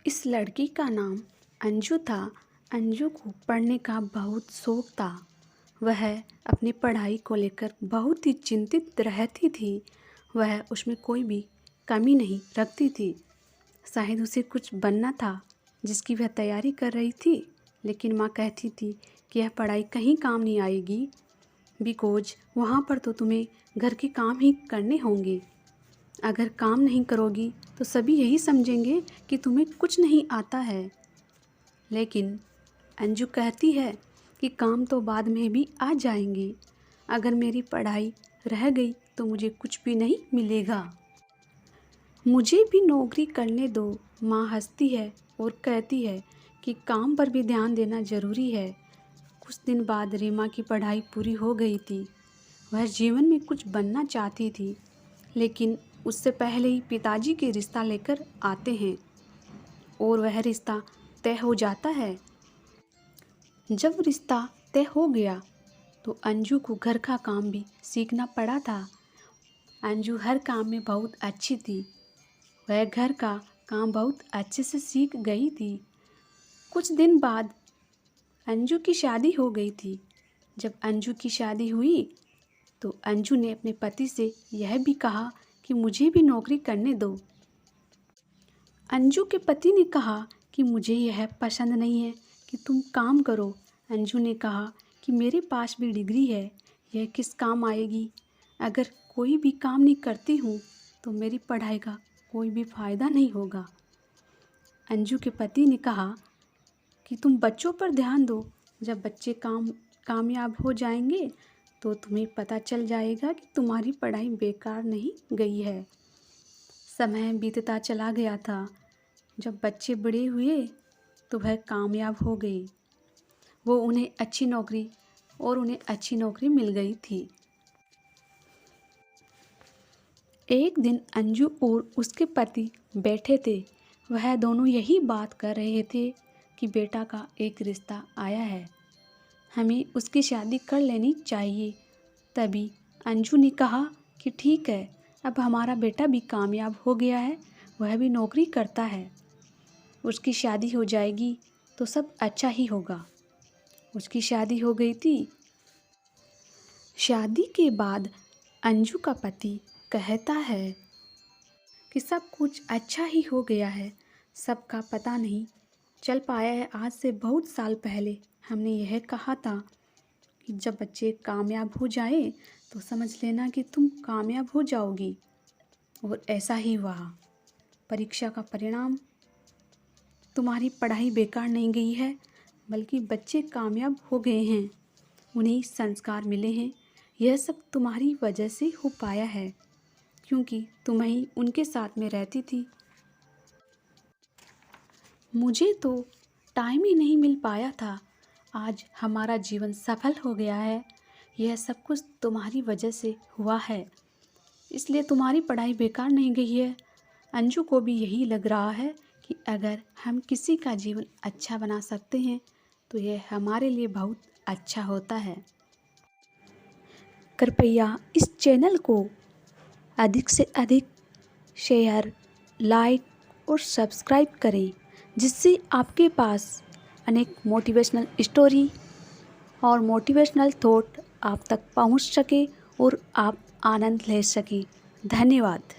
इस लड़की का नाम अंजू था। अंजू को पढ़ने का बहुत शौक़ था। वह अपनी पढ़ाई को लेकर बहुत ही चिंतित रहती थी। वह उसमें कोई भी कमी नहीं रखती थी। शायद उसे कुछ बनना था जिसकी वह तैयारी कर रही थी, लेकिन माँ कहती थी कि यह पढ़ाई कहीं काम नहीं आएगी, बिकॉज वहाँ पर तो तुम्हें घर के काम ही करने होंगे। अगर काम नहीं करोगी तो सभी यही समझेंगे कि तुम्हें कुछ नहीं आता है। लेकिन अंजू कहती है कि काम तो बाद में भी आ जाएंगे। अगर मेरी पढ़ाई रह गई तो मुझे कुछ भी नहीं मिलेगा। मुझे भी नौकरी करने दो। माँ हंसती है और कहती है कि काम पर भी ध्यान देना ज़रूरी है। कुछ दिन बाद रीमा की पढ़ाई पूरी हो गई थी। वह जीवन में कुछ बनना चाहती थी, लेकिन उससे पहले ही पिताजी के रिश्ता लेकर आते हैं और वह रिश्ता तय हो जाता है। जब रिश्ता तय हो गया तो अंजू को घर का काम भी सीखना पड़ा था। अंजू हर काम में बहुत अच्छी थी। वह घर का काम बहुत अच्छे से सीख गई थी। कुछ दिन बाद अंजू की शादी हो गई थी। जब अंजू की शादी हुई तो अंजू ने अपने पति से यह भी कहा कि मुझे भी नौकरी करने दो। अंजू के पति ने कहा कि मुझे यह पसंद नहीं है कि तुम काम करो। अंजू ने कहा कि मेरे पास भी डिग्री है, यह किस काम आएगी। अगर कोई भी काम नहीं करती हूँ तो मेरी पढ़ाई का कोई भी फ़ायदा नहीं होगा। अंजू के पति ने कहा कि तुम बच्चों पर ध्यान दो। जब बच्चे कामयाब हो जाएंगे तो तुम्हें पता चल जाएगा कि तुम्हारी पढ़ाई बेकार नहीं गई है। समय बीतता चला गया था। जब बच्चे बड़े हुए तो वह कामयाब हो गई। उन्हें अच्छी नौकरी मिल गई थी। एक दिन अंजू और उसके पति बैठे थे। वह दोनों यही बात कर रहे थे कि बेटा का एक रिश्ता आया है, हमें उसकी शादी कर लेनी चाहिए। तभी अंजू ने कहा कि ठीक है, अब हमारा बेटा भी कामयाब हो गया है, वह भी नौकरी करता है, उसकी शादी हो जाएगी तो सब अच्छा ही होगा। उसकी शादी हो गई थी। शादी के बाद अंजू का पति कहता है कि सब कुछ अच्छा ही हो गया है, सबका पता नहीं चल पाया है। आज से बहुत साल पहले हमने यह कहा था कि जब बच्चे कामयाब हो जाए तो समझ लेना कि तुम कामयाब हो जाओगी, और ऐसा ही हुआ। परीक्षा का परिणाम, तुम्हारी पढ़ाई बेकार नहीं गई है, बल्कि बच्चे कामयाब हो गए हैं, उन्हें संस्कार मिले हैं। यह सब तुम्हारी वजह से हो पाया है, क्योंकि तुम ही उनके साथ में रहती थी। मुझे तो टाइम ही नहीं मिल पाया था। आज हमारा जीवन सफल हो गया है, यह सब कुछ तुम्हारी वजह से हुआ है, इसलिए तुम्हारी पढ़ाई बेकार नहीं गई है। अंजू को भी यही लग रहा है कि अगर हम किसी का जीवन अच्छा बना सकते हैं तो यह हमारे लिए बहुत अच्छा होता है। कृपया इस चैनल को अधिक से अधिक शेयर, लाइक और सब्सक्राइब करें, जिससे आपके पास अनेक मोटिवेशनल स्टोरी और मोटिवेशनल थॉट आप तक पहुंच सके और आप आनंद ले सकें। धन्यवाद।